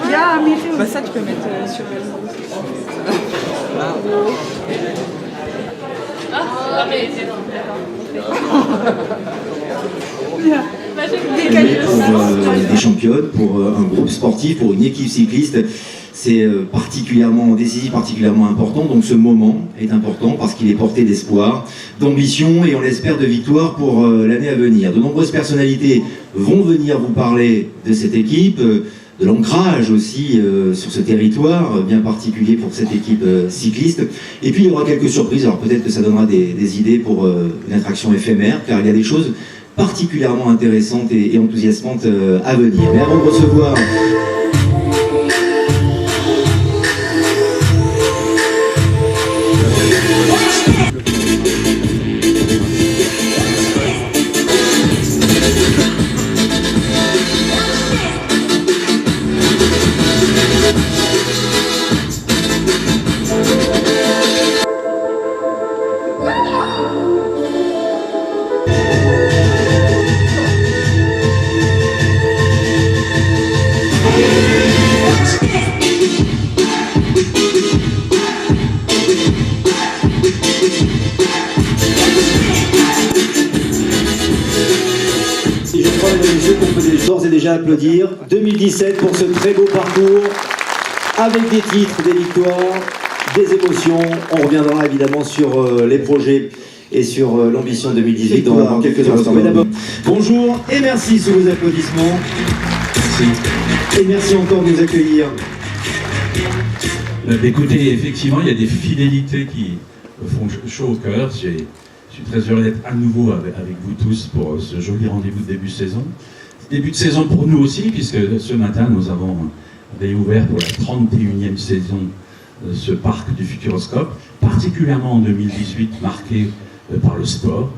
Yeah, me too. Bah ça, tu peux mettre sur Facebook. Des championnes, pour un groupe sportif, pour une équipe cycliste, c'est particulièrement décisif, particulièrement important. Donc ce moment est important parce qu'il est porté d'espoir, d'ambition et on l'espère de victoire pour l'année à venir. De nombreuses personnalités vont venir vous parler de cette équipe, de l'ancrage aussi sur ce territoire bien particulier pour cette équipe cycliste. Et puis il y aura quelques surprises, alors peut-être que ça donnera des idées pour une attraction éphémère, car il y a des choses particulièrement intéressantes et enthousiasmantes à venir. Mais avant de recevoir... D'ores et déjà applaudir 2017 pour ce très beau parcours avec des titres, des victoires, des émotions. On reviendra évidemment sur les projets et sur l'ambition 2018 dans quelques instants. Mais d'abord, bonjour et merci sous vos applaudissements. Merci. Et merci encore de nous accueillir. Écoutez, effectivement, il y a des fidélités qui font chaud au cœur. Je suis très heureux d'être à nouveau avec vous tous pour ce joli rendez-vous de début de saison. Début de saison pour nous aussi, puisque ce matin, nous avons réouvert pour la 31e saison ce parc du Futuroscope, particulièrement en 2018, marqué par le sport.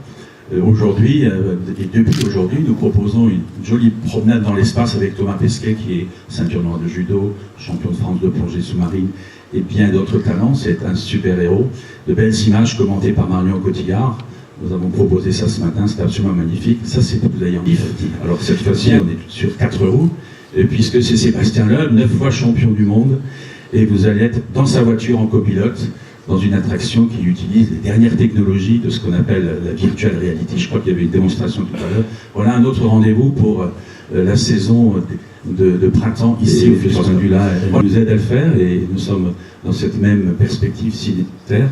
Aujourd'hui, et depuis aujourd'hui, nous proposons une jolie promenade dans l'espace avec Thomas Pesquet, qui est ceinture noire de judo, champion de France de plongée sous-marine, et bien d'autres talents. C'est un super-héros. De belles images commentées par Marion Cotillard. Nous avons proposé ça ce matin, c'est absolument magnifique. Ça, c'est vous ayant dit. Alors cette fois-ci, on est sur 4 roues, puisque c'est Sébastien Loeb, 9 fois champion du monde, et vous allez être dans sa voiture en copilote, dans une attraction qui utilise les dernières technologies de ce qu'on appelle la virtual reality. Je crois qu'il y avait une démonstration tout à l'heure. Voilà un autre rendez-vous pour la saison de printemps ici au Futuroscope. Elle nous aide à le faire, et nous sommes dans cette même perspective sanitaire.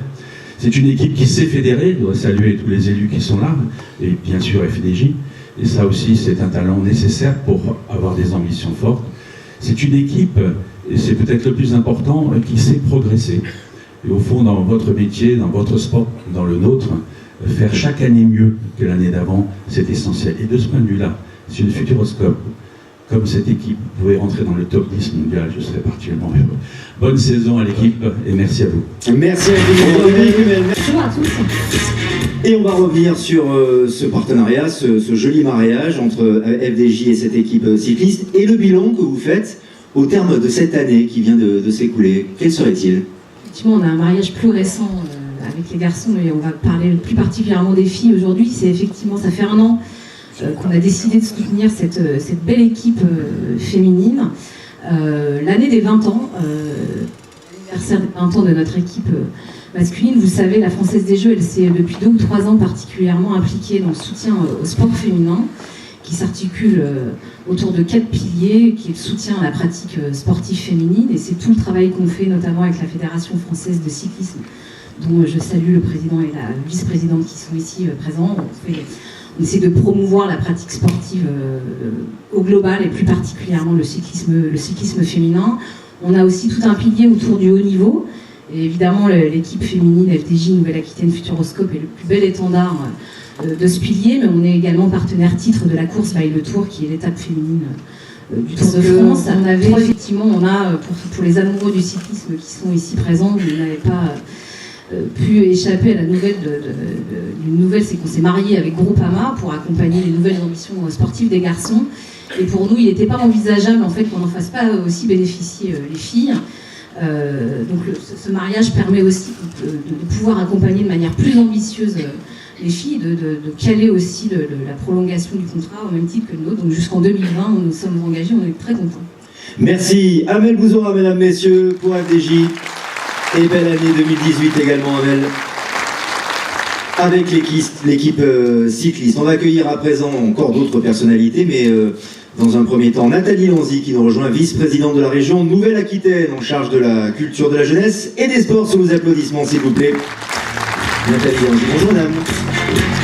C'est une équipe qui s'est fédérée, je dois saluer tous les élus qui sont là, et bien sûr FDJ, et ça aussi c'est un talent nécessaire pour avoir des ambitions fortes. C'est une équipe, et c'est peut-être le plus important, qui sait progresser. Et au fond, dans votre métier, dans votre sport, dans le nôtre, faire chaque année mieux que l'année d'avant, c'est essentiel. Et de ce point de vue-là, si le Futuroscope, comme cette équipe, pouvait rentrer dans le top 10 mondial, je serais particulièrement heureux. Bonne saison à l'équipe et merci à vous. Merci à vous. Bonjour à tous. Et on va revenir sur ce partenariat, ce joli mariage entre FDJ et cette équipe cycliste et le bilan que vous faites au terme de cette année qui vient de s'écouler. Quel serait-il ? Effectivement, on a un mariage plus récent avec les garçons et on va parler plus particulièrement des filles aujourd'hui. C'est effectivement, ça fait 1 an qu'on a décidé de soutenir cette belle équipe féminine. L'année des 20 ans, l'anniversaire des 20 ans de notre équipe masculine, vous savez, la Française des Jeux, elle s'est depuis 2 ou 3 ans particulièrement impliquée dans le soutien au sport féminin, qui s'articule autour de 4 piliers, qui est le soutien à la pratique sportive féminine, et c'est tout le travail qu'on fait notamment avec la Fédération française de cyclisme, dont je salue le président et la vice-présidente qui sont ici présents. On essaie de promouvoir la pratique sportive au global et plus particulièrement le cyclisme féminin. On a aussi tout un pilier autour du haut niveau. Et évidemment, l'équipe féminine FDJ Nouvelle-Aquitaine Futuroscope est le plus bel étendard de ce pilier, mais on est également partenaire titre de la course by le Tour, qui est l'étape féminine du Tour de France. On avait effectivement, pour les amoureux du cyclisme qui sont ici présents, vous n'avez pas pu échapper à la nouvelle d'une nouvelle, c'est qu'on s'est marié avec Groupama pour accompagner les nouvelles ambitions sportives des garçons. Et pour nous, il n'était pas envisageable en fait qu'on n'en fasse pas aussi bénéficier les filles. Donc ce mariage permet aussi de pouvoir accompagner de manière plus ambitieuse les filles, de caler aussi la prolongation du contrat au même titre que le nôtre. Donc jusqu'en 2020, nous nous sommes engagés, on est très contents. Merci Amel Bouzora, mesdames, messieurs, pour FDJ. Et belle année 2018 également, Amel. Avec l'équipe cycliste. On va accueillir à présent encore d'autres personnalités, mais dans un premier temps, Nathalie Lanzy qui nous rejoint, vice-présidente de la région Nouvelle-Aquitaine, en charge de la culture de la jeunesse et des sports. Sous vos applaudissements, s'il vous plaît. Nathalie Lanzy, bonjour madame.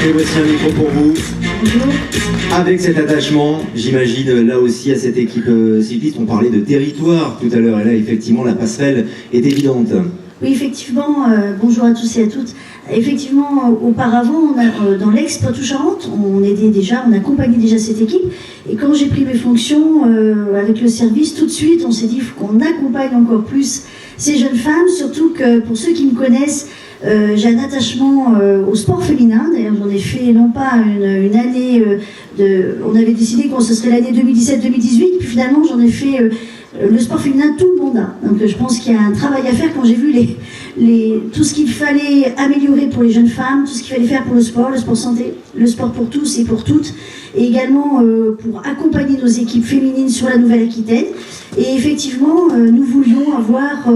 Et voici un micro pour vous. Bonjour. Avec cet attachement, j'imagine, là aussi à cette équipe cycliste, on parlait de territoire tout à l'heure, et là effectivement la passerelle est évidente. Oui, effectivement, bonjour à tous et à toutes. Effectivement, auparavant, dans l'ex-Poitou-Charentes, on accompagnait déjà cette équipe. Et quand j'ai pris mes fonctions avec le service, tout de suite, on s'est dit qu'on accompagne encore plus ces jeunes femmes, surtout que pour ceux qui me connaissent, j'ai un attachement au sport féminin. D'ailleurs, j'en ai fait non pas une année on avait décidé que ce serait l'année 2017-2018, puis finalement j'en ai fait le sport féminin tout le mandat. Donc je pense qu'il y a un travail à faire quand j'ai vu tout ce qu'il fallait améliorer pour les jeunes femmes, tout ce qu'il fallait faire pour le sport santé, le sport pour tous et pour toutes, et également pour accompagner nos équipes féminines sur la Nouvelle-Aquitaine. Et effectivement, nous voulions avoir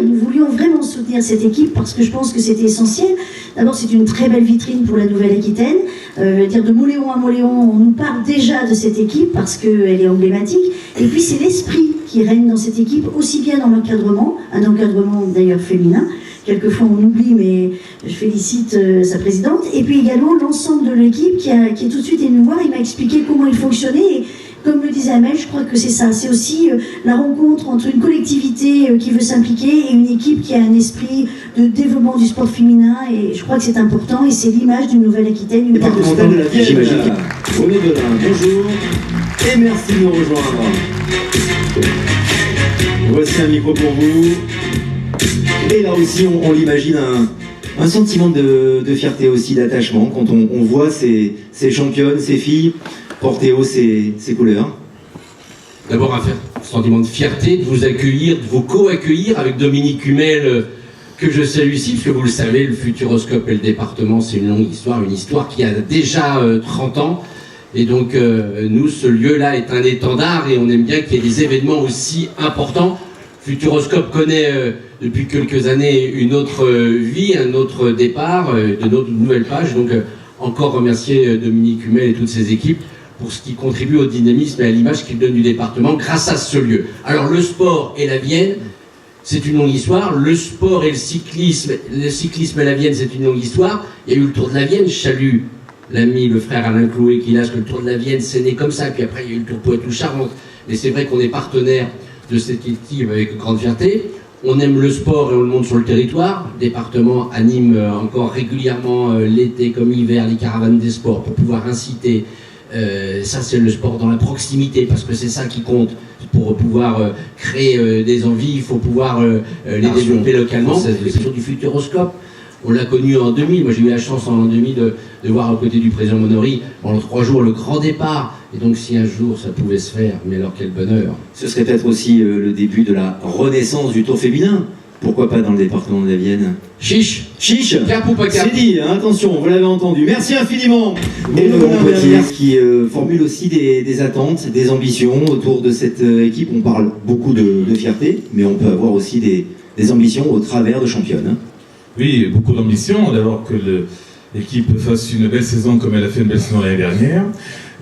nous voulions vraiment soutenir cette équipe parce que je pense que c'était essentiel. D'abord, c'est une très belle vitrine pour la Nouvelle-Aquitaine. De Mauléon à Mauléon, on nous parle déjà de cette équipe parce qu'elle est emblématique. Et puis, c'est l'esprit qui règne dans cette équipe, aussi bien dans l'encadrement, un encadrement d'ailleurs féminin. Quelquefois, on oublie, mais je félicite sa présidente. Et puis également, l'ensemble de l'équipe qui est tout de suite venu nous voir. Il m'a expliqué comment il fonctionnait. Et, comme le disait Amel, je crois que c'est ça. C'est aussi la rencontre entre une collectivité qui veut s'impliquer et une équipe qui a un esprit de développement du sport féminin. Et je crois que c'est important et c'est l'image d'une Nouvelle-Aquitaine. Départemental de la Vienne, j'imagine. René Belin, bonjour et merci de nous rejoindre. Voici un micro pour vous. Et là aussi, on l'imagine, un sentiment de fierté aussi, d'attachement quand on voit ces championnes, ces filles porter haut ces couleurs. D'abord un sentiment de fierté de vous accueillir, de vous co-accueillir avec Dominique Humel, que je salue ici, parce que vous le savez, le Futuroscope et le département, c'est une longue histoire, une histoire qui a déjà 30 ans. Et donc, nous, ce lieu-là est un étendard et on aime bien qu'il y ait des événements aussi importants. Futuroscope connaît depuis quelques années une autre vie, un autre départ, de notre nouvelle page. Donc, encore remercier Dominique Humel et toutes ses équipes pour ce qui contribue au dynamisme et à l'image qu'il donne du département grâce à ce lieu. Alors le sport et la Vienne, c'est une longue histoire. Le sport et le cyclisme et la Vienne, c'est une longue histoire. Il y a eu le Tour de la Vienne, je salue l'ami, le frère Alain Clouet qui lâche que le Tour de la Vienne, c'est né comme ça. Puis après, il y a eu le Tour Poitou-Charentes. Et c'est vrai qu'on est partenaire de cette équipe avec grande fierté. On aime le sport et on le montre sur le territoire. Le département anime encore régulièrement l'été comme l'hiver les caravanes des sports pour pouvoir inciter. Ça c'est le sport dans la proximité parce que c'est ça qui compte. Pour pouvoir créer des envies, il faut pouvoir les développer localement. C'est sur du Futuroscope. On l'a connu en 2000. Moi j'ai eu la chance en 2000 de voir à côté du président Monory pendant 3 jours le grand départ. Et donc si un jour ça pouvait se faire, mais alors quel bonheur. Ce serait peut-être aussi le début de la renaissance du Tour féminin. Pourquoi pas dans le département de la Vienne? Chiche. Cap ou pas cap? C'est dit, hein, attention, vous l'avez entendu. Merci infiniment. Et Laurent Poitiers qui formule aussi des attentes, des ambitions autour de cette équipe. On parle beaucoup de fierté, mais on peut avoir aussi des ambitions au travers de championnes. Oui, beaucoup d'ambitions. D'abord que l'équipe fasse une belle saison comme elle a fait une belle saison l'année dernière.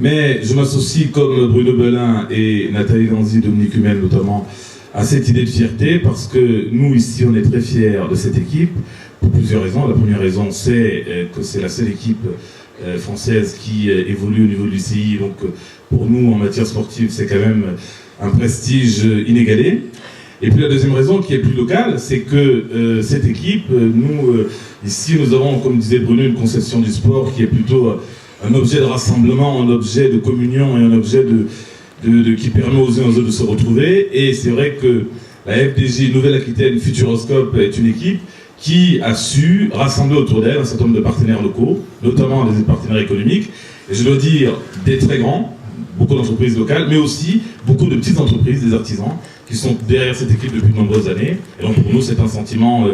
Mais je m'associe comme Bruno Belin et Nathalie Lanzy, Dominique Humel notamment, à cette idée de fierté parce que nous ici on est très fiers de cette équipe pour plusieurs raisons. La première raison c'est que c'est la seule équipe française qui évolue au niveau du CI, donc pour nous en matière sportive c'est quand même un prestige inégalé. Et puis la deuxième raison qui est plus locale, c'est que cette équipe, nous ici nous avons, comme disait Bruno, une conception du sport qui est plutôt un objet de rassemblement, un objet de communion et un objet qui permet aux uns aux autres de se retrouver. Et c'est vrai que la FDJ Nouvelle-Aquitaine Futuroscope est une équipe qui a su rassembler autour d'elle un certain nombre de partenaires locaux, notamment des partenaires économiques, et je dois dire des très grands, beaucoup d'entreprises locales, mais aussi beaucoup de petites entreprises, des artisans, qui sont derrière cette équipe depuis de nombreuses années. Et donc pour nous, c'est un sentiment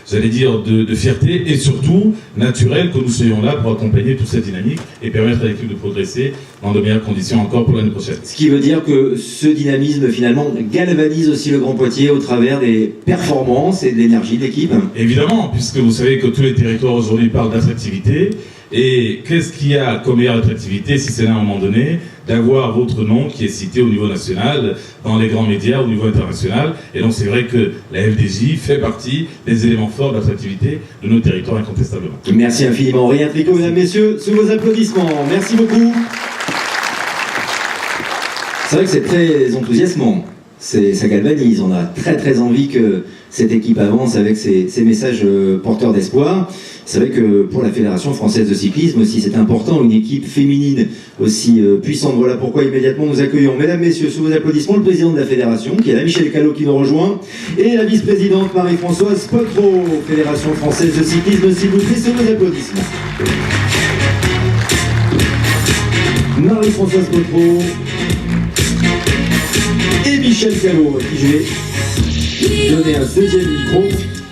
j'allais dire, de fierté et surtout naturel que nous soyons là pour accompagner toute cette dynamique et permettre à l'équipe de progresser dans de meilleures conditions encore pour l'année prochaine. Ce qui veut dire que ce dynamisme finalement galvanise aussi le Grand Poitiers au travers des performances et de l'énergie de l'équipe. Évidemment, puisque vous savez que tous les territoires aujourd'hui parlent d'attractivité. Et qu'est-ce qu'il y a comme meilleure attractivité, si c'est là à un moment donné, d'avoir votre nom qui est cité au niveau national, dans les grands médias, au niveau international. Et donc c'est vrai que la FDJ fait partie des éléments forts de l'attractivité de nos territoires incontestablement. Merci infiniment. Aurélien Tricot, mesdames, messieurs, sous vos applaudissements. Merci beaucoup. C'est vrai que c'est très enthousiasmant. Ça galvanise. On a très envie que cette équipe avance avec ses messages porteurs d'espoir. C'est vrai que pour la Fédération française de cyclisme aussi, c'est important, une équipe féminine aussi puissante. Voilà pourquoi immédiatement nous accueillons, mesdames, messieurs, sous vos applaudissements, le président de la Fédération, qui est là, Michel Callot, qui nous rejoint, et la vice-présidente Marie-Françoise Potreau, Fédération française de cyclisme, s'il vous plaît, sous vos applaudissements. Marie-Françoise Potreau et Michel Callot, à qui je vais donner un deuxième micro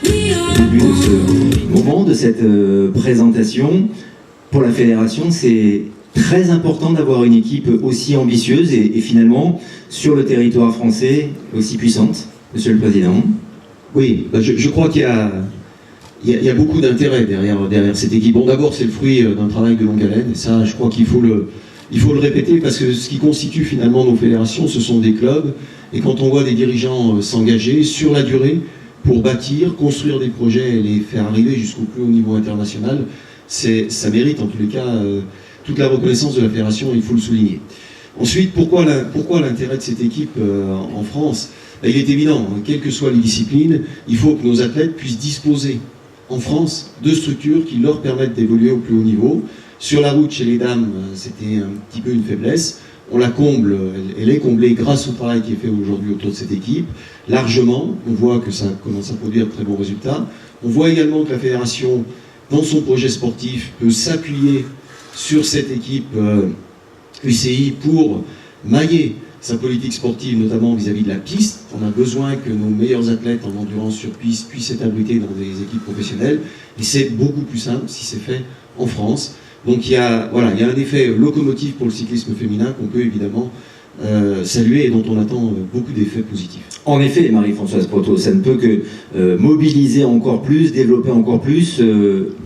au début de ce moment, de cette présentation. Pour la fédération, c'est très important d'avoir une équipe aussi ambitieuse et finalement, sur le territoire français, aussi puissante. Monsieur le Président. Oui, je crois qu'il y a beaucoup d'intérêt derrière cette équipe. Bon, d'abord, c'est le fruit d'un travail de longue haleine, et ça, je crois qu'il faut le répéter, parce que ce qui constitue finalement nos fédérations, ce sont des clubs, et quand on voit des dirigeants s'engager sur la durée pour bâtir, construire des projets et les faire arriver jusqu'au plus haut niveau international, ça mérite en tous les cas toute la reconnaissance de la fédération, il faut le souligner. Ensuite, pourquoi l'intérêt de cette équipe en France? Il est évident, quelles que soient les disciplines, il faut que nos athlètes puissent disposer en France de structures qui leur permettent d'évoluer au plus haut niveau. Sur la route, chez les dames, c'était un petit peu une faiblesse. On la comble, elle est comblée grâce au travail qui est fait aujourd'hui autour de cette équipe. Largement, on voit que ça commence à produire de très bons résultats. On voit également que la fédération, dans son projet sportif, peut s'appuyer sur cette équipe UCI pour mailler sa politique sportive, notamment vis-à-vis de la piste. On a besoin que nos meilleurs athlètes en endurance sur piste puissent être abrités dans des équipes professionnelles. Et c'est beaucoup plus simple si c'est fait en France. Donc il y a un effet locomotive pour le cyclisme féminin qu'on peut évidemment saluer et dont on attend beaucoup d'effets positifs. En effet, Marie-Françoise Potreau, ça ne peut que mobiliser encore plus, développer encore plus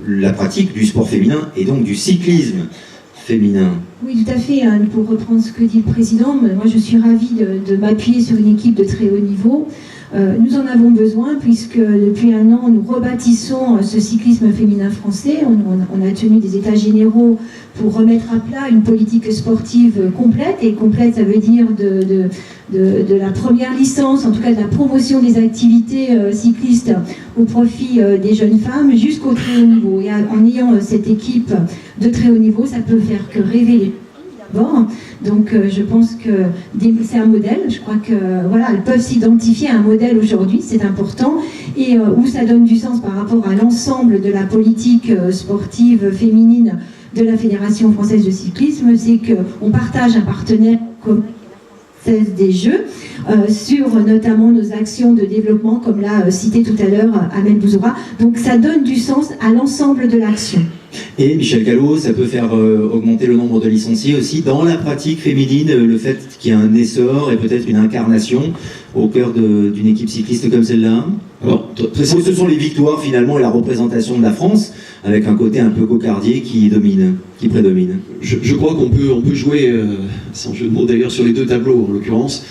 la pratique du sport féminin et donc du cyclisme féminin. Oui, tout à fait. Pour reprendre ce que dit le président, moi je suis ravie de m'appuyer sur une équipe de très haut niveau. Nous en avons besoin puisque depuis un an, nous rebâtissons ce cyclisme féminin français. On a tenu des états généraux pour remettre à plat une politique sportive complète. Et complète, ça veut dire de la première licence, en tout cas de la promotion des activités cyclistes au profit des jeunes femmes jusqu'au très haut niveau. Et en ayant cette équipe de très haut niveau, ça peut faire que rêver les d'abord. Donc je pense que c'est un modèle, je crois que voilà, elles peuvent s'identifier à un modèle aujourd'hui, c'est important, et où ça donne du sens par rapport à l'ensemble de la politique sportive féminine de la Fédération française de cyclisme, c'est qu'on partage un partenaire commun des Jeux, sur notamment nos actions de développement, comme l'a cité tout à l'heure Amel Bouzoura. Donc ça donne du sens à l'ensemble de l'action. Et Michel Callot, ça peut faire augmenter le nombre de licenciés aussi dans la pratique féminine, le fait qu'il y ait un essor et peut-être une incarnation au cœur d'une équipe cycliste comme celle-là. Alors, ce sont les victoires finalement et la représentation de la France, avec un côté un peu cocardier qui prédomine. Je crois qu'on peut jouer, sans jeu de mots d'ailleurs, sur les deux tableaux en l'occurrence.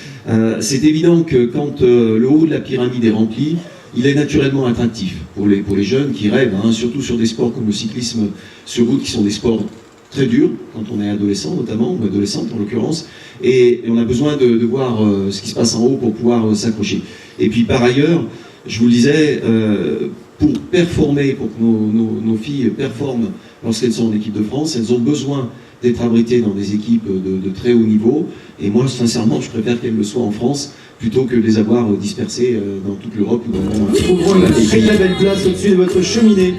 C'est évident que quand le haut de la pyramide est rempli, il est naturellement attractif pour les jeunes qui rêvent, surtout sur des sports comme le cyclisme sur route, qui sont des sports très durs, quand on est adolescent notamment, ou adolescente en l'occurrence, et on a besoin de voir ce qui se passe en haut pour pouvoir s'accrocher. Et puis par ailleurs, je vous le disais, pour performer, pour que nos filles performent lorsqu'elles sont en équipe de France, elles ont besoin d'être abritées dans des équipes de très haut niveau, et moi sincèrement je préfère qu'elles le soient en France plutôt que de les avoir dispersées dans toute l'Europe ou dans le monde entier. Trouvons une très belle place au-dessus de votre cheminée.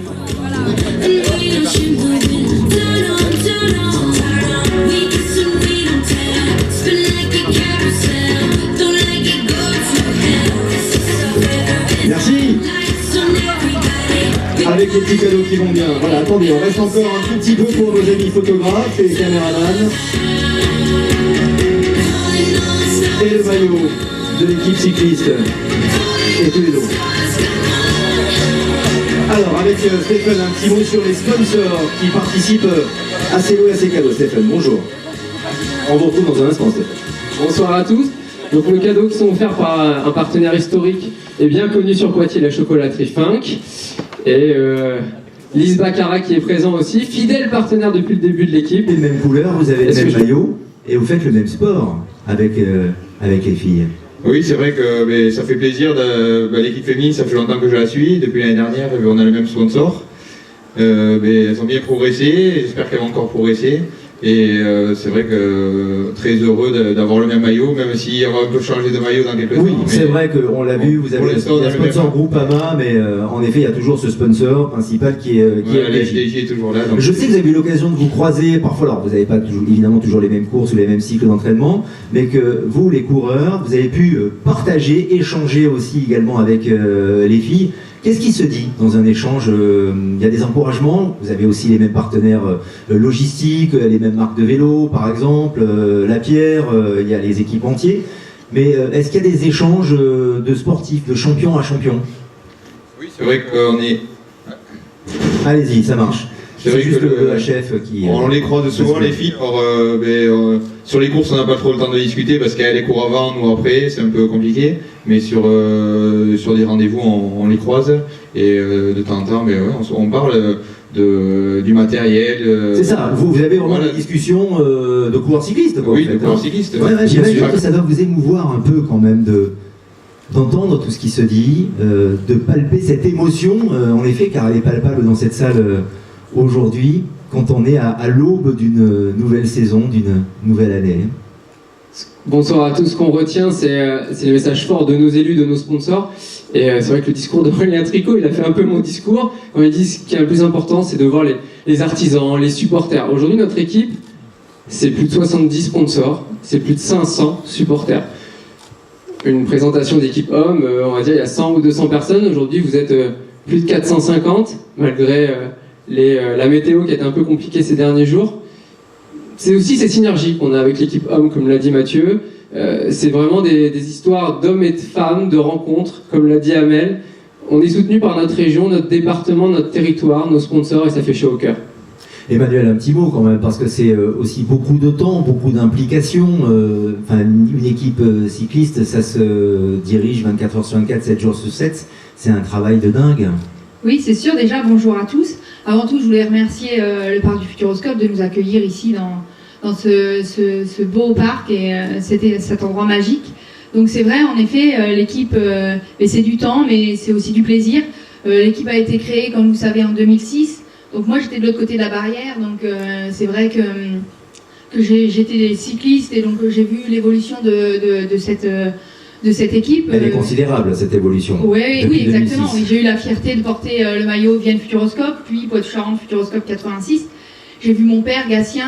Merci. des petits cadeaux qui vont bien. Voilà, attendez, on reste encore un tout petit peu pour nos amis photographes et caméramans. Et le maillot de l'équipe cycliste et tous les autres. Alors, avec Stéphane, un petit mot sur les sponsors qui participent à ces lots et à ces cadeaux. Stéphane, bonjour. On vous retrouve dans un instant, Stéphane. Bonsoir à tous. Donc, le cadeau qui sont offerts par un partenaire historique est bien connu sur Poitiers, la chocolaterie Funk. Et Lise Baccarat qui est présent aussi, fidèle partenaire depuis le début de l'équipe. Les mêmes couleurs, vous avez le même maillot et vous faites le même sport avec les filles. Oui, c'est vrai que ça fait plaisir. L'équipe féminine, ça fait longtemps que je la suis. Depuis l'année dernière, on a le même sponsor. Elles ont bien progressé. J'espère qu'elles vont encore progresser. Et c'est vrai que très heureux d'avoir le même maillot, même si on peut changer de maillot dans quelques temps. Oui, c'est vrai qu'on l'a vu, vous avez le sponsor Groupama, mais en effet, il y a toujours ce sponsor principal qui est la FDJ est toujours là. Donc je sais que vous avez eu l'occasion de vous croiser, parfois, alors vous n'avez pas évidemment toujours les mêmes courses ou les mêmes cycles d'entraînement, mais que vous, les coureurs, vous avez pu partager, échanger aussi également avec les filles. Qu'est-ce qui se dit dans un échange? Il y a des encouragements, vous avez aussi les mêmes partenaires logistiques, les mêmes marques de vélo par exemple, La Pierre, il y a les équipementiers. Mais est-ce qu'il y a des échanges de sportifs, de champion à champion? Oui, c'est vrai qu'on est... Allez-y, ça marche. C'est juste le HF qui... On les croise souvent les filles. Sur les courses, on n'a pas trop le temps de discuter parce qu'elles les courent avant ou après, c'est un peu compliqué. Mais sur des rendez-vous, on les croise et de temps en temps, on parle du matériel. C'est ça, vous avez vraiment des discussions de coureurs cyclistes, quoi. Oui, de coureurs cyclistes. J'imagine que ça doit vous émouvoir un peu quand même d'entendre tout ce qui se dit, de palper cette émotion, en effet, car elle est palpable dans cette salle aujourd'hui, quand on est à l'aube d'une nouvelle saison, d'une nouvelle année. Bonsoir à tous. Ce qu'on retient, c'est le message fort de nos élus, de nos sponsors. Et c'est vrai que le discours d'Aurélien Tricot, il a fait un peu mon discours. Quand il dit ce qui est le plus important, c'est de voir les artisans, les supporters. Aujourd'hui, notre équipe, c'est plus de 70 sponsors, c'est plus de 500 supporters. Une présentation d'équipe homme, on va dire il y a 100 ou 200 personnes. Aujourd'hui, vous êtes plus de 450, malgré la météo qui a été un peu compliquée ces derniers jours. C'est aussi ces synergies qu'on a avec l'équipe homme, comme l'a dit Mathieu. C'est vraiment des histoires d'hommes et de femmes, de rencontres, comme l'a dit Amel. On est soutenu par notre région, notre département, notre territoire, nos sponsors, et ça fait chaud au cœur. Emmanuel, un petit mot quand même, parce que c'est aussi beaucoup de temps, beaucoup d'implications. Une équipe cycliste, ça se dirige 24 heures sur 24, 7 jours sur 7. C'est un travail de dingue. Oui, c'est sûr. Déjà, bonjour à tous. Avant tout, je voulais remercier le parc du Futuroscope de nous accueillir ici dans ce beau parc et cet endroit magique. Donc c'est vrai, en effet, l'équipe, c'est du temps, mais c'est aussi du plaisir. L'équipe a été créée, comme vous savez, en 2006. Donc moi, j'étais de l'autre côté de la barrière. Donc c'est vrai que j'étais cycliste et donc j'ai vu l'évolution de cette équipe. Elle est considérable, cette évolution. Oui, exactement. Oui, j'ai eu la fierté de porter le maillot Vienne Futuroscope, puis Poitou-Charentes Futuroscope 86. J'ai vu mon père, Gatien,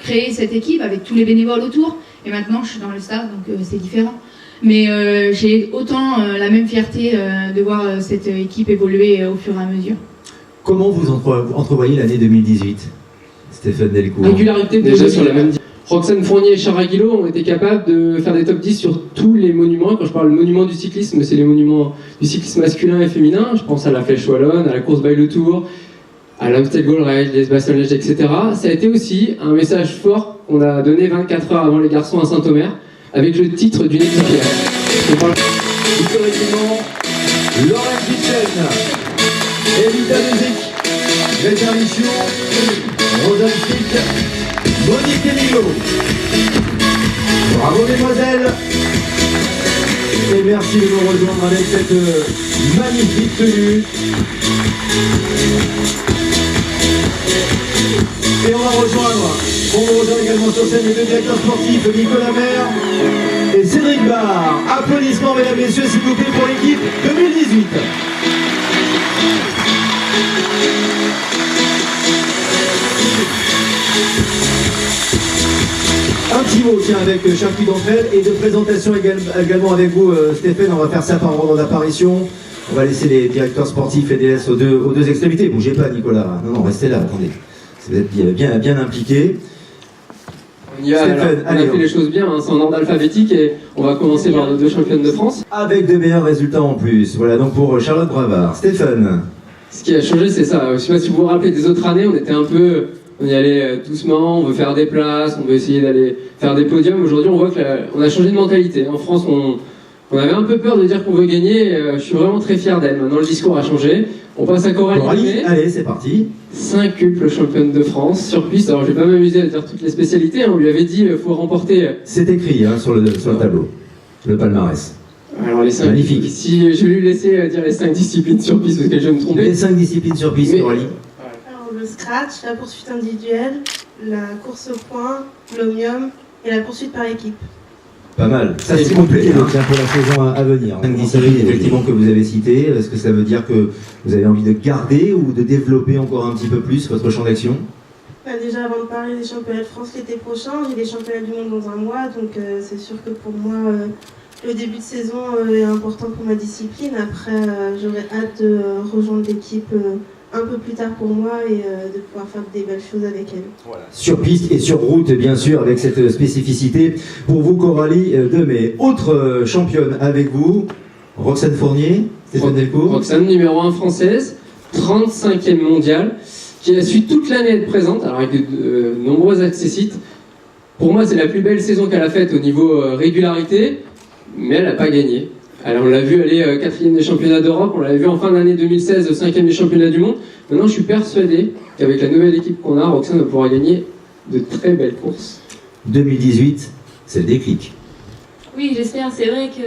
créer cette équipe avec tous les bénévoles autour. Et maintenant, je suis dans le staff, donc c'est différent. Mais j'ai autant la même fierté de voir cette équipe évoluer au fur et à mesure. Comment vous entrevoyez l'année 2018, Stéphane Delcourt? Régularité déjà sur la même... Roxane Fournier et Charles Aguilot ont été capables de faire des top 10 sur tous les monuments. Quand je parle de monuments du cyclisme, c'est les monuments du cyclisme masculin et féminin. Je pense à la Flèche Wallonne, à la course by le Tour, à l'Amstel Gold Race, les Bastogne-Liège, etc. Ça a été aussi un message fort qu'on a donné 24 heures avant les garçons à Saint-Omer, avec le titre d'une équipière. Historiquement, Laurent Kitchen, Evita Music, Greta Michon, Rosa Stick, Monique Emilio. Bravo mesdemoiselles. Et merci de nous rejoindre avec cette magnifique tenue. Et on va rejoindre, on vous rejoint également sur scène les deux directeurs sportifs, Nicolas Maire et Cédric Barre. Applaudissements mesdames et messieurs s'il vous plaît pour l'équipe 2018. Un petit mot tiens avec chacune d'entre elles et de présentation également avec vous Stéphane, on va faire ça par ordre d'apparition. On va laisser les directeurs sportifs et DS aux deux extrémités. Bougez pas, Nicolas. Non, restez là, attendez. Vous êtes bien impliqués. On y va, alors, on a fait les choses bien, hein, c'est en ordre alphabétique et on va commencer par nos 2 championnes de France. Avec de meilleurs résultats en plus. Voilà donc pour Charlotte Bravard. Stéphane. Ce qui a changé, c'est ça. Je ne sais pas si vous vous rappelez des autres années, on y allait doucement, on veut faire des places, on veut essayer d'aller faire des podiums. Aujourd'hui, on voit qu'on a changé de mentalité. En France, on avait un peu peur de dire qu'on veut gagner. Je suis vraiment très fier d'elle. Maintenant, le discours a changé. On passe à Coralie. Allez, c'est parti. 5-tuple championne de France sur piste. Alors, je vais pas m'amuser à dire toutes les spécialités. On lui avait dit qu'il faut remporter. C'est écrit sur le tableau, le palmarès. Alors, les 5. Magnifique. Si je vais lui laisser dire les 5 disciplines sur piste, parce que je vais me tromper. Les 5 disciplines sur piste, Coralie. Alors, le scratch, la poursuite individuelle, la course au point, l'omnium et la poursuite par équipe. Pas mal. Ça, c'est complet pour la saison à venir. 5 disciplines, effectivement, que vous avez citées. Est-ce que ça veut dire que vous avez envie de garder ou de développer encore un petit peu plus votre champ d'action? Déjà, avant de parler des championnats de France l'été prochain, j'ai des championnats du monde dans un mois, donc c'est sûr que pour moi, le début de saison est important pour ma discipline. Après, j'aurais hâte de rejoindre l'équipe un peu plus tard pour moi et de pouvoir faire des belles choses avec elle. Voilà. Sur piste et sur route, bien sûr, avec cette spécificité. Pour vous, Coralie Demey. Autre championne avec vous, Roxane Fournier, Stéphane Delcourt. Roxane, numéro 1 française, 35e mondiale, qui a su toute l'année être présente, alors avec de nombreux accessites. Pour moi, c'est la plus belle saison qu'elle a faite au niveau régularité, mais elle n'a pas gagné. Alors, on l'a vu aller 4e des championnats d'Europe, on l'avait vu en fin d'année 2016, 5e des championnats du monde. Maintenant, je suis persuadé qu'avec la nouvelle équipe qu'on a, Roxane va pouvoir gagner de très belles courses. 2018, c'est le déclic. Oui, j'espère. C'est vrai que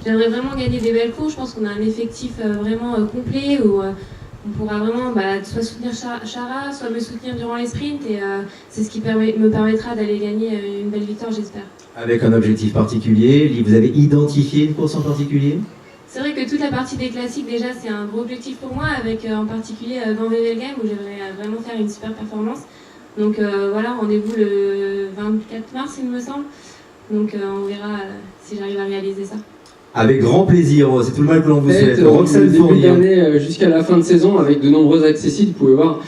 j'aimerais vraiment gagner des belles courses. Je pense qu'on a un effectif vraiment complet où on pourra vraiment soit soutenir Chara, soit me soutenir durant les sprints. Et c'est ce qui me permettra d'aller gagner une belle victoire, j'espère. Avec un objectif particulier, vous avez identifié une course en particulier? C'est vrai que toute la partie des classiques, déjà, c'est un gros objectif pour moi, avec en particulier Van Wevelgem, où j'aimerais vraiment faire une super performance. Donc voilà, rendez-vous le 24 mars, il me semble. Donc on verra si j'arrive à réaliser ça. Avec grand plaisir, c'est tout le mal que l'on vous souhaite. Roxane Fournier, jusqu'à la fin de saison, avec de nombreux accessites, vous pouvez voir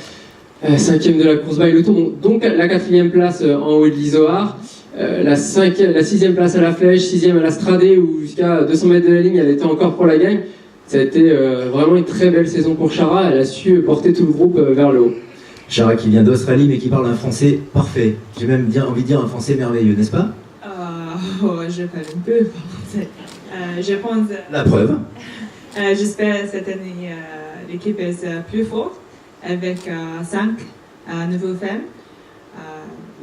5e de la course by le tour, donc la 4e place en haut de l'Isoar. La 6e place à la flèche, 6e à la Stradé, où jusqu'à 200 mètres de la ligne, elle était encore pour la gagne. Ça a été vraiment une très belle saison pour Chara. Elle a su porter tout le groupe vers le haut. Chara qui vient d'Australie, mais qui parle un français parfait. J'ai même envie de dire un français merveilleux, n'est-ce pas? Je parle un peu français. Je pense... La preuve. J'espère cette année l'équipe est plus forte, avec 5 nouveaux femmes.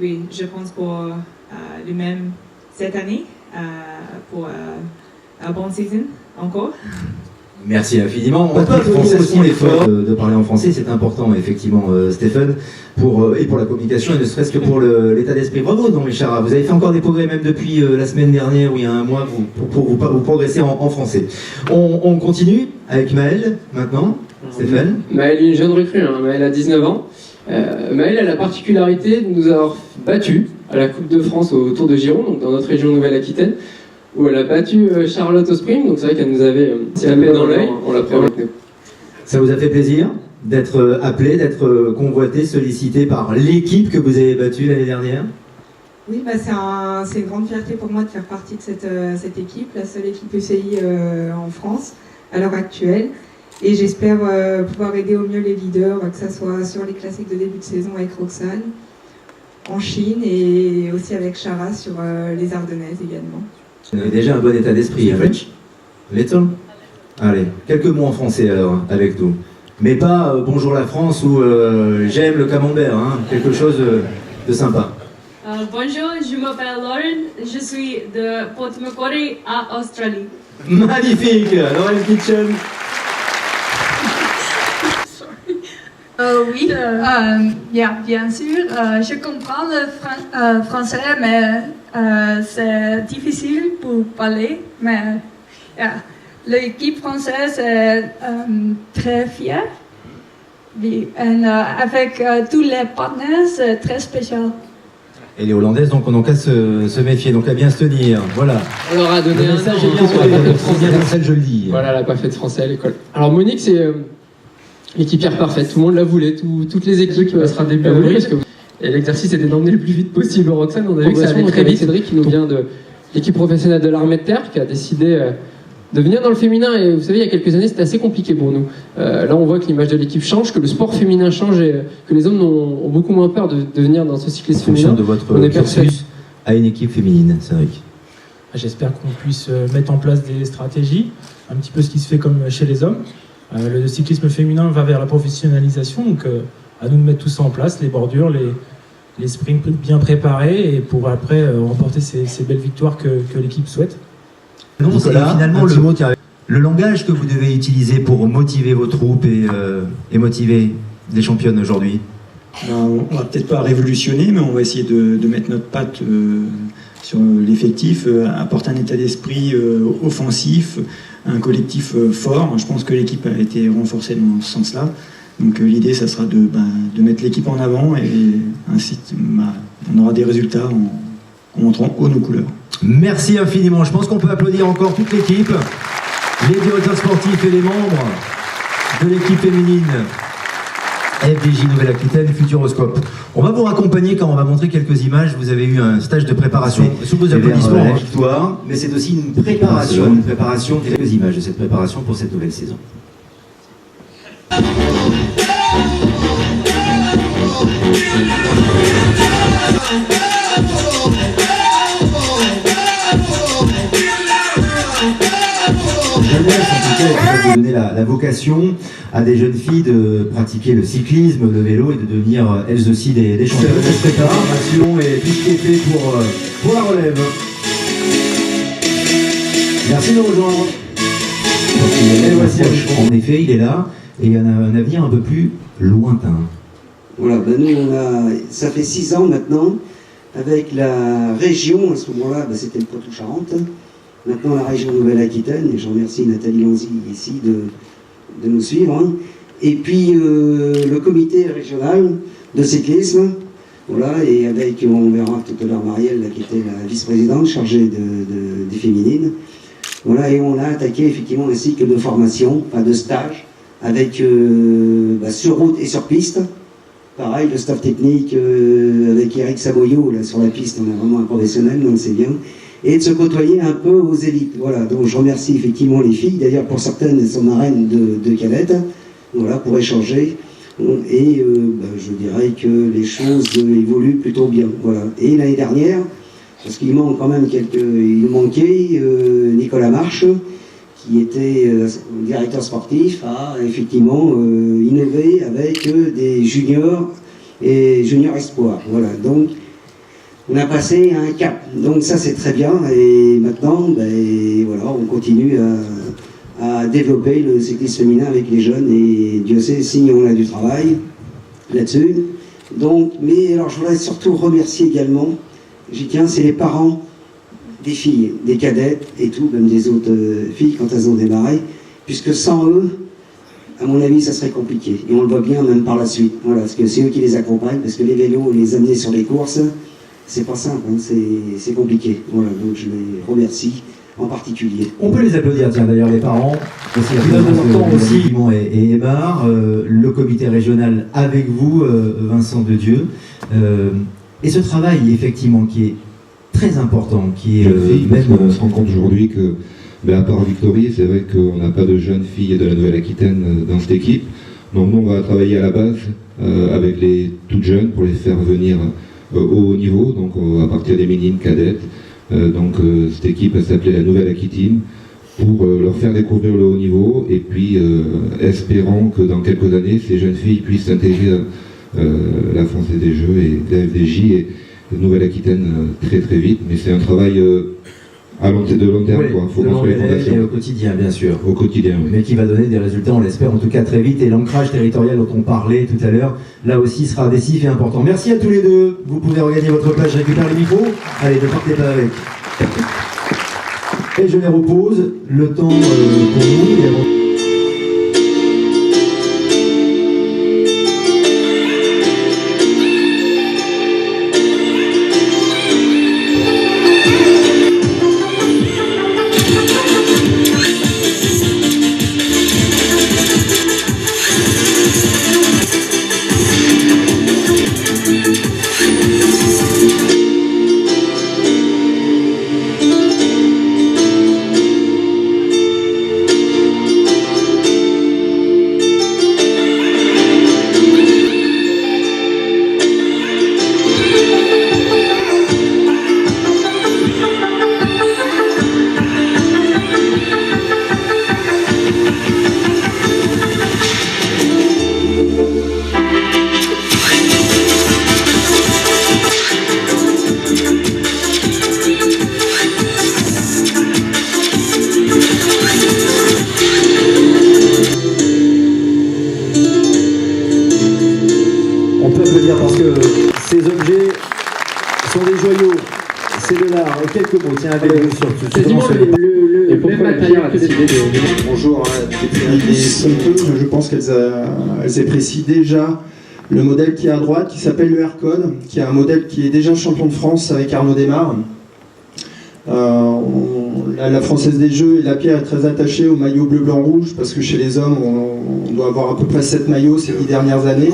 Oui, je pense pour lui-même cette année, pour un bon saison encore. Merci infiniment. On peut français aussi l'effort de parler en français, c'est important effectivement, Stéphane, et pour la communication et ne serait-ce que pour l'état d'esprit. Bravo, donc Chara. Vous avez fait encore des progrès même depuis la semaine dernière ou il y a un mois pour vous progresser en français. On continue avec Maëlle maintenant. Stéphane. Maëlle est une jeune recrue, hein. Maëlle a 19 ans. Maëlle a la particularité de nous avoir battus à la Coupe de France au Tour de Gironde, donc dans notre région Nouvelle-Aquitaine, où elle a battu Charlotte au sprint, donc c'est vrai qu'elle nous avait tapé dans l'œil, on l'a pris avec nous. Ça vous a fait plaisir d'être appelé, d'être convoité, sollicité par l'équipe que vous avez battue l'année dernière? Oui, c'est une grande fierté pour moi de faire partie de cette équipe, la seule équipe UCI en France à l'heure actuelle. Et j'espère pouvoir aider au mieux les leaders, que ce soit sur les classiques de début de saison avec Roxane, en Chine et aussi avec Chara sur les Ardennaises également. Vous avez déjà un bon état d'esprit, French? Little? Allez, quelques mots en français alors, avec nous. Mais pas bonjour la France ou j'aime le camembert, hein, quelque chose de sympa. Bonjour, je m'appelle Lauren, je suis de Port Macquarie à Australie. Magnifique, Lauren Kitchen. Oui, bien sûr, je comprends le français, mais c'est difficile pour parler. Mais l'équipe française est très fière. Et, avec tous les partenaires, c'est très spécial. Et les Hollandaises, donc, on n'a qu'à se méfier, donc à bien se tenir. Voilà. On leur a donné le un message an, est bien sur la parfaite française. Marcel, je le dis. Voilà, la parfaite française à l'école. Alors Monique, c'est l'équipière parfaite. Tout le monde la voulait, toutes les équipes. Qui passera début oui, avril. parce que et l'exercice était d'emmener le plus vite possible Roxane. On a vu que ça allait très vite. Cédric, qui nous vient de l'équipe professionnelle de l'armée de terre, qui a décidé de venir dans le féminin. Et vous savez, il y a quelques années, c'était assez compliqué pour nous. Là, on voit que l'image de l'équipe change, que le sport féminin change et que les hommes ont beaucoup moins peur de venir dans ce cyclisme féminin. De votre cursus à une équipe féminine, Cédric. J'espère qu'on puisse mettre en place des stratégies, un petit peu ce qui se fait comme chez les hommes. Le cyclisme féminin va vers la professionnalisation, donc à nous de mettre tout ça en place, les bordures, les sprints bien préparés, et pour après remporter ces belles victoires que l'équipe souhaite. Non, Nicolas, finalement le langage que vous devez utiliser pour motiver vos troupes et motiver les championnes aujourd'hui. On va peut-être pas révolutionner, mais on va essayer de mettre notre patte sur l'effectif, apporter un état d'esprit offensif, un collectif fort. Je pense que l'équipe a été renforcée dans ce sens-là. Donc l'idée, ça sera de mettre l'équipe en avant, et ainsi on aura des résultats en montrant haut nos couleurs. Merci infiniment. Je pense qu'on peut applaudir encore toute l'équipe, les directeurs sportifs et les membres de l'équipe féminine FDJ Nouvelle-Aquitaine Futuroscope. On va vous raccompagner quand on va montrer quelques images. Vous avez eu un stage de préparation sous vos applaudissements, la victoire, mais c'est aussi une préparation, quelques images de cette préparation pour cette nouvelle saison. De donner la vocation à des jeunes filles de pratiquer le cyclisme, le vélo, et de devenir elles aussi des championnes. Cette préparation et tout ce qui est fait pour la relève. Merci de nous rejoindre. En effet, il est là, et il y a un avenir un peu plus lointain. Voilà, nous ça fait 6 ans maintenant, avec la région, à ce moment-là, c'était le Poitou-Charentes. Maintenant la région Nouvelle-Aquitaine, et je remercie Nathalie Lanzy ici de nous suivre. Et puis le comité régional de cyclisme, voilà, et avec, on verra tout à l'heure Marielle, là, qui était la vice-présidente chargée des féminines. Voilà, et on a attaqué effectivement un cycle de formation, enfin de stage, avec sur route et sur piste. Pareil, le staff technique avec Eric Saboyot, là sur la piste, on a vraiment un professionnel, donc c'est bien. Et de se côtoyer un peu aux élites. Voilà, donc je remercie effectivement les filles, d'ailleurs pour certaines elles sont marraines de cadettes, voilà, pour échanger. Et je dirais que les choses évoluent plutôt bien. Voilà. Et l'année dernière, parce qu'il manque quand même il manquait Nicolas Marche, qui était directeur sportif, a effectivement innové avec des juniors et juniors espoirs. Voilà, donc on a passé un cap. Donc ça c'est très bien, et maintenant voilà, on continue à développer le cyclisme féminin avec les jeunes, et Dieu sait si on a du travail là-dessus. Donc, mais alors je voudrais surtout remercier également, j'y tiens, c'est les parents des filles, des cadettes et tout, même des autres filles quand elles ont démarré, puisque sans eux, à mon avis, ça serait compliqué. Et on le voit bien même par la suite. Voilà, parce que c'est eux qui les accompagnent, parce que les vélos, les amener sur les courses, c'est pas simple, hein, c'est compliqué. Voilà, donc je les remercie en particulier. On peut les applaudir, tiens, d'ailleurs, les parents. Aussi, et Émar, le comité régional avec vous, Vincent de Dieu. Et ce travail, effectivement, qui est très important, qui est on se rend compte aujourd'hui que, à part Victory, c'est vrai qu'on n'a pas de jeunes filles de la Nouvelle-Aquitaine dans cette équipe. Donc nous, on va travailler à la base avec les toutes jeunes pour les faire venir au haut niveau, donc à partir des minimes cadettes. Cette équipe s'appelait la Nouvelle-Aquitaine, pour leur faire découvrir le haut niveau, et puis espérant que dans quelques années, ces jeunes filles puissent intégrer la Française des Jeux et la FDJ et la Nouvelle-Aquitaine très très vite. Mais c'est un travail de long terme, oui, quoi. Il faut construire les fondations. Et au quotidien, bien sûr. Au quotidien, oui. Mais qui va donner des résultats, on l'espère, en tout cas très vite. Et l'ancrage territorial dont on parlait tout à l'heure, là aussi sera décisif et important. Merci à tous les deux. Vous pouvez regagner votre place, je récupère les micros. Allez, ne partez pas avec. Et je les repose, le temps pour nous. sont des joyaux. C'est de l'art. Quelques mots, tiens, avec vous sur Quasiment le même matériel a décidé de... Bonjour, Ils sont peu, je pense qu'elles apprécient déjà le modèle qui est à droite, qui s'appelle le R-Code, qui est un modèle qui est déjà champion de France avec Arnaud Desmar. La Française des Jeux et la Pierre est très attachée au maillot bleu-blanc-rouge, parce que chez les hommes, on doit avoir à peu près 7 maillots ces 10 dernières années.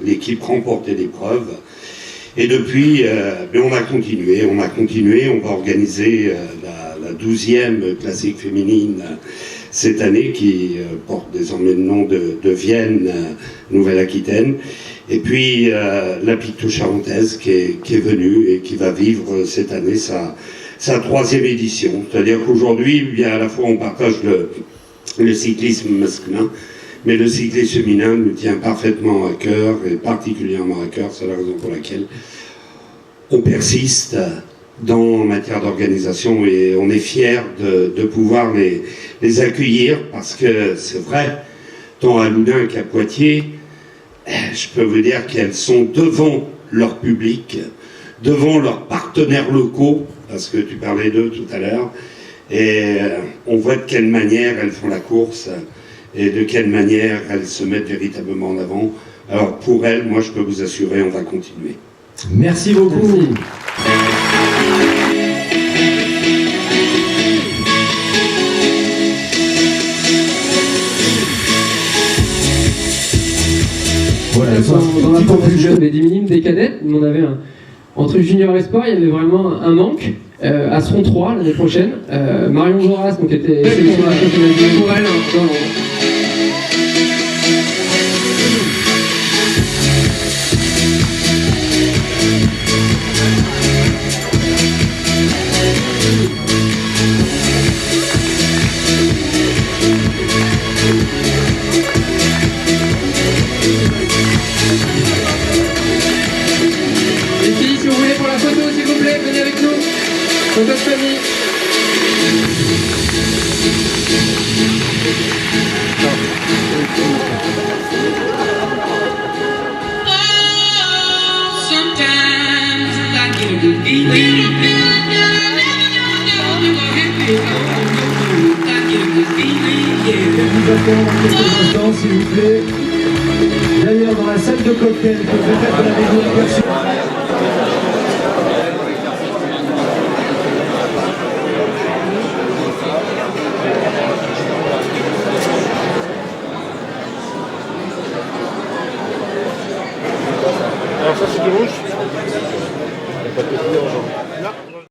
L'équipe remportait l'épreuve. Et depuis, on a continué, on va organiser la 12e classique féminine cette année qui porte désormais le nom de Vienne, Nouvelle-Aquitaine. Et puis la Pictou-Charentaise qui est venue et qui va vivre cette année sa 3e édition. C'est-à-dire qu'aujourd'hui, bien à la fois on partage le cyclisme masculin, mais le cyclisme féminin nous tient parfaitement à cœur, et particulièrement à cœur, c'est la raison pour laquelle on persiste en matière d'organisation et on est fiers de pouvoir les accueillir, parce que c'est vrai, tant à Loudun qu'à Poitiers, je peux vous dire qu'elles sont devant leur public, devant leurs partenaires locaux, parce que tu parlais d'eux tout à l'heure, et on voit de quelle manière elles font la course, et de quelle manière elles se mettent véritablement en avant. Alors pour elles, moi je peux vous assurer, on va continuer. Merci beaucoup. Merci. Voilà, dans la formation, il y avait des minimes, des cadettes, mais on avait entre junior et sport, il y avait vraiment un manque. À seront 3 l'année prochaine. Marion Joras, donc était sélectionnée pour elle. Les filles, si vous voulez pour la photo, s'il vous plaît, venez avec nous. Photo de famille. Nous attendons dans quelques instants, s'il vous plaît. D'ailleurs, dans la salle de cocktail, peut-être la maison